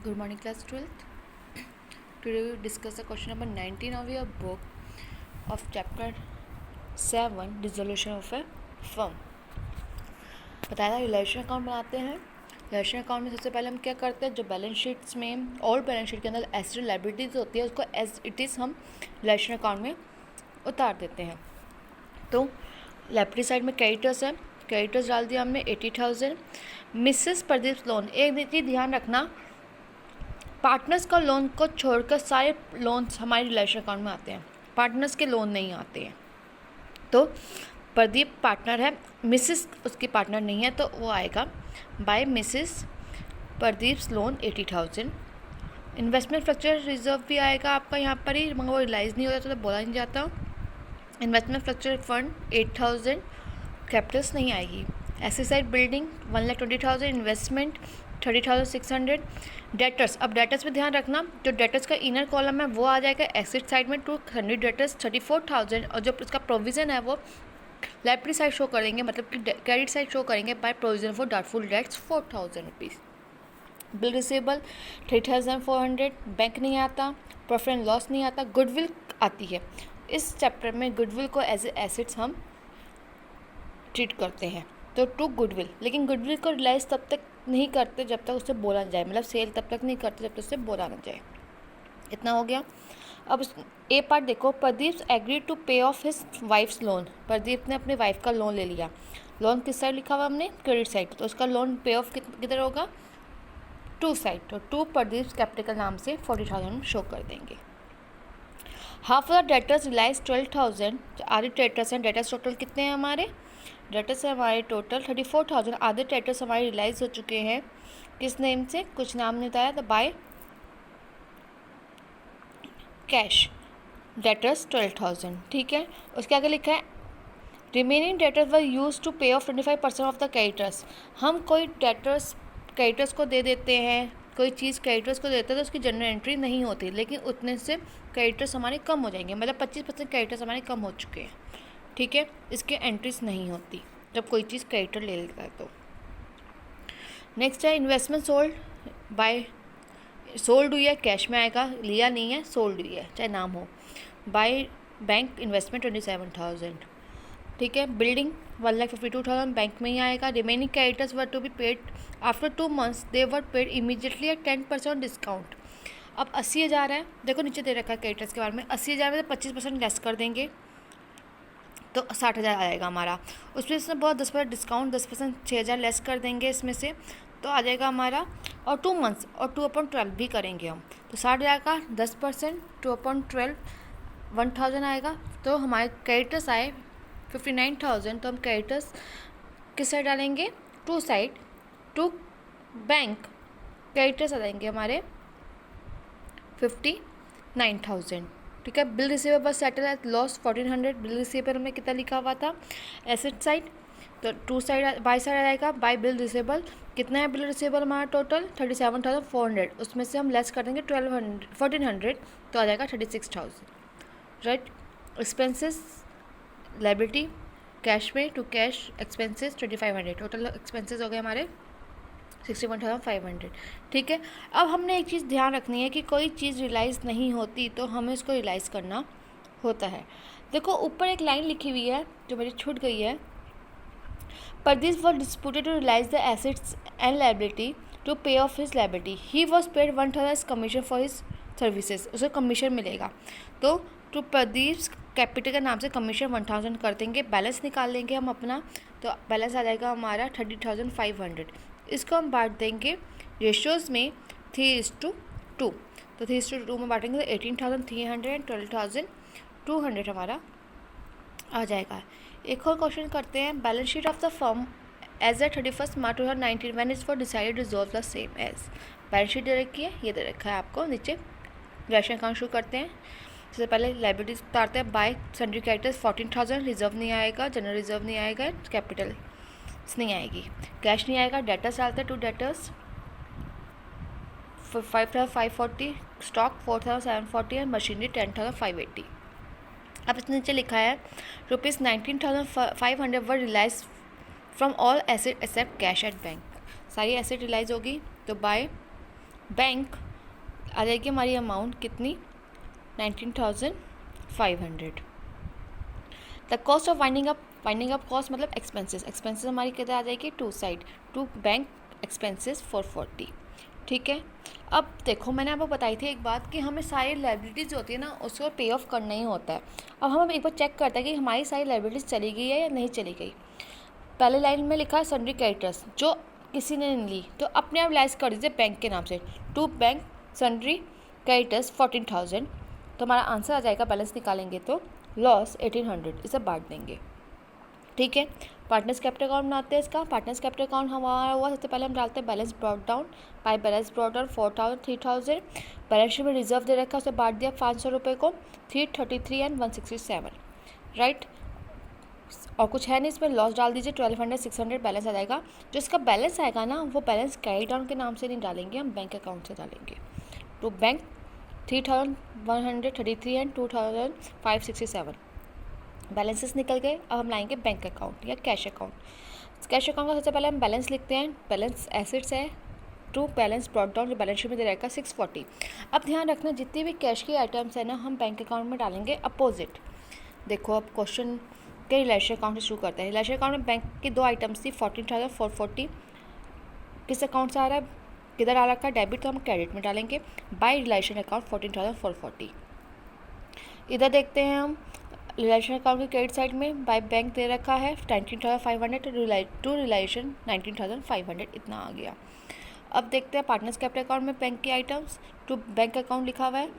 Good morning, class 12th. Today we will discuss the question number 19 of your book of chapter 7, Dissolution of a Firm. बताया realisation account बनाते हैं. Realisation account में सबसे पहले हम क्या करते हैं, जो बैलेंस शीट्स में और बैलेंस शीट के अंदर एसेट लायबिलिटीज होती है उसको एज इट इज़ हम रिलेशन अकाउंट में उतार देते हैं. तो लायबिलिटी साइड में क्रेडिटर्स है, क्रेडिटर्स डाल दिया हमने 80,000. मिसेस प्रदीप लोन, एक चीज़ ध्यान रखना, पार्टनर्स का लोन को छोड़कर सारे लोन्स हमारे रिलेशन अकाउंट में आते हैं, पार्टनर्स के लोन नहीं आते हैं. तो प्रदीप पार्टनर है, मिसेस उसकी पार्टनर नहीं है, तो वो आएगा by Mrs Pradeep's loan 80,000. Investment structure reserve भी आएगा आपका यहाँ पर ही, मगर वो रिलाइज़ नहीं होता तो बोला नहीं जाता. इन्वेस्टमेंट स्ट्रक्चर फंड 8,000, कैपिटल्स नहीं आएगी. Asset side building 1,20,000, investment 30,600. Debtors, अब डेटर्स में ध्यान रखना, जो डेटर्स का इनर कॉलम है वो आ जाएगा एसेट साइड में 200 डेटर्स 34,000, और जो इसका प्रोविज़न है वो लायबिलिटी साइड शो करेंगे, मतलब कि क्रेडिट साइड शो करेंगे by provision for doubtful debts 4,000 rupees. Bill receivable 3,400, bank नहीं आता, प्रॉफिट एंड लॉस नहीं आता, गुडविल आती है. इस चैप्टर में गुडविल को एज एसेट्स हम ट्रीट करते हैं. तो टू गुडविल, लेकिन गुडविल को रिलाइज तब तक नहीं करते जब तक उससे बोला ना जाए, मतलब सेल तब तक नहीं करते जब तक उससे बोला ना जाए. इतना हो गया. अब ए पार्ट देखो, Pradeep agree to pay off his wives loan. Pradeep ने अपनी वाइफ का लोन ले लिया. लोन किस साइड लिखा हुआ हमने, क्रेडिट साइड, तो उसका लोन पे ऑफ किधर होगा, टू साइड. तो टू प्रदीप कैपिटल के नाम से 40,000 शो कर देंगे. Half of the debtors realise 12,000. आधे डेटर्स हैं, डेटर्स टोटल कितने हैं हमारे, डेटर्स है हमारे टोटल 34,000. आधे डेटर्स हमारे रिलाइज हो चुके हैं, किस नेम से, कुछ नाम नहीं बताया, तो बाय कैश. डेटर्स 12,000, ठीक है. उसके आगे लिखा है remaining debtors were used to pay off 25% of the creditors. हम कोई डेटर्स क्रेडिटर्स को दे देते हैं, कोई चीज़ क्रेडिटर्स को देते हैं तो उसकी जनरल एंट्री नहीं होती, लेकिन उतने से क्रेडिटर्स हमारे कम हो जाएंगे, मतलब 25% क्रेडिटर्स हमारे कम हो चुके हैं, ठीक है. इसके एंट्रीज नहीं होती जब कोई चीज़ क्रेडिटर ले लेता है. तो नेक्स्ट है इन्वेस्टमेंट सोल्ड बाय, सोल्ड हुई है कैश में आएगा, लिया नहीं है, सोल्ड हुई है चाहे नाम हो. बाय बैंक इन्वेस्टमेंट 27,000, ठीक है. बिल्डिंग 1,52,000, बैंक में ही आएगा. Remaining creditors were to be paid after 2 months, they were paid immediately at 10% discount. अब 80,000 है, देखो नीचे दे रखा है क्रेडिटर्स के बारे में, 80,000 में 25% लेस कर देंगे तो 60,000 आएगा हमारा. उसमें इसमें बहुत 10% डिस्काउंट, 10% 6,000 लेस कर देंगे इसमें से, तो आ जाएगा हमारा. और 2 months और 2/12 भी करेंगे हम, तो 60,000 का 10% 2/12 1,000 आएगा. तो हमारे क्रेडिटर्स आए 59,000. तो हम क्रेडिटर्स किस साइड डालेंगे, to side, to bank. Creditors आ जाएंगे हमारे 59,000, ठीक है. Bill receivable settle at loss 1,400. Bill receivable में कितना लिखा हुआ था, एसेट साइड, तो टू साइड बाय साइड आएगा बाय बिल रिसीवेबल. कितना है बिल रिसीवेबल हमारा टोटल 37,400, उसमें से हम लेस कर देंगे 1,400, तो आ जाएगा 36,000, राइट. एक्सपेंसेस लायबिलिटी कैश में to cash expenses 2,500, total expenses हो गए हमारे 61,500, ठीक है. अब हमने एक चीज़ ध्यान रखनी है कि कोई चीज़ रिलाइज़ नहीं होती तो हमें उसको रिलाइज़ करना होता है. देखो ऊपर एक लाइन लिखी हुई है जो मेरी छूट गई है, Pradeep was disputed to realise the assets and liability to pay off his liability. He was paid 1,000 commission for his services, उसे कमीशन मिलेगा. तो टू प्रदीप कैपिटल के नाम से कमीशन 1,000 कर देंगे, बैलेंस निकाल लेंगे हम अपना, तो बैलेंस आ जाएगा हमारा 30,500. इसको हम बांट देंगे रेशियोज़ में 3:2. तो 3:2 में बांटेंगे तो 18,300 एंड 12,200 हमारा आ जाएगा. एक और क्वेश्चन करते हैं, balance sheet of the firm as a 31 March 2019 when is for decided resolve the same as. Balance sheet दे रखी है, ये दे रखा है आपको नीचे. रिलेशन अकाउंट शुरू करते हैं. सबसे पहले लायबिलिटीज उतारते हैं. बाय सन्ड्री क्रेडिटर्स 14,000, रिजर्व नहीं आएगा, जनरल रिजर्व नहीं आएगा, कैपिटल नहीं आएगी, कैश नहीं आएगा. डेटर्स डालते हैं, to debtors 5,540, stock 4,740 and machinery 10,580. अब इसके नीचे लिखा है ₹19,500 were realised from all asset except cash at bank. सारी एसेट रिलाइज होगी, तो बाय बैंक आ जाएगी हमारी अमाउंट कितनी 19,500। The cost of winding up cost मतलब एक्सपेंसेस हमारी कितना आ जाएगी to side to bank expenses 440। ठीक है, अब देखो मैंने आपको बताई थी एक बात कि हमें सारी लाइबिलिटीज़ जो होती है ना उसको पे ऑफ करना ही होता है। अब हम एक बार चेक करते हैं कि हमारी सारी लाइबिलिटीज़ चली गई है या नहीं चली गई। पहले लाइन में लिखा है सन्ड्री क्रेडिटर्स, जो किसी ने नहीं ली तो अपने आप लाइज कर दीजिए बैंक के नाम से, टू बैंक सन्ड्री क्रेडिटर्स 14,000। तो हमारा आंसर आ जाएगा, बैलेंस निकालेंगे तो लॉस 1800, इसे बांट देंगे। ठीक है, पार्टनर्स कैपिटल अकाउंट बनाते हैं इसका। पार्टनर्स कैपिटल अकाउंट हमारा हुआ, सबसे पहले हम डालते हैं balance brought down, by balance brought down 4,000 3,000। Balance sheet में रिजर्व दे रखा है, उसे बांट दिया 500 रुपये को, 333 एंड 167, राइट। और कुछ है नहीं इसमें, लॉस डाल दीजिए 1200 600 बैलेंस आ जाएगा। जो इसका बैलेंस आएगा ना वो बैलेंस कैरी डाउन के नाम से नहीं डालेंगे, हम बैंक अकाउंट से डालेंगे। टू बैंक 3,133 एंड 2,567 बैलेंसेस निकल गए। अब हम लाएंगे बैंक अकाउंट या कैश अकाउंट। कैश अकाउंट का सबसे पहले हम बैलेंस लिखते हैं, बैलेंस एसेट्स है टू बैलेंस ब्रॉट डाउन, जो बैलेंस शीट में दे रहेगा 640। अब ध्यान रखना जितनी भी कैश की आइटम्स है ना हम बैंक अकाउंट में डालेंगे अपोजिट। देखो अब क्वेश्चन के रिलेशन अकाउंट से शुरू करते हैं। रिलेशन अकाउंट में बैंक की दो आइटम्स थी 14,440, किस अकाउंट से आ रहा है, किधर आ रखा है, डेबिट, तो हम क्रेडिट में डालेंगे। By relation account 14,440। इधर देखते हैं हम रिलेशन अकाउंट की क्रेडिट साइड में बाय बैंक दे रखा है 19,500 टू रिलेशन 19,500, इतना आ गया। अब देखते हैं पार्टनर्स कैपिटल अकाउंट में बैंक की आइटम्स टू बैंक अकाउंट लिखा हुआ है,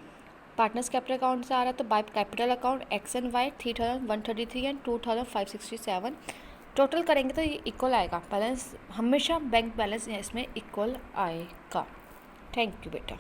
पार्टनर्स कैपिटल अकाउंट से आ रहा है तो by capital account X and Y 3,133 and 2,567। Total करेंगे तो ये इक्वल आएगा, बैलेंस हमेशा बैंक बैलेंस इसमें इक्वल आएगा। थैंक यू बेटा।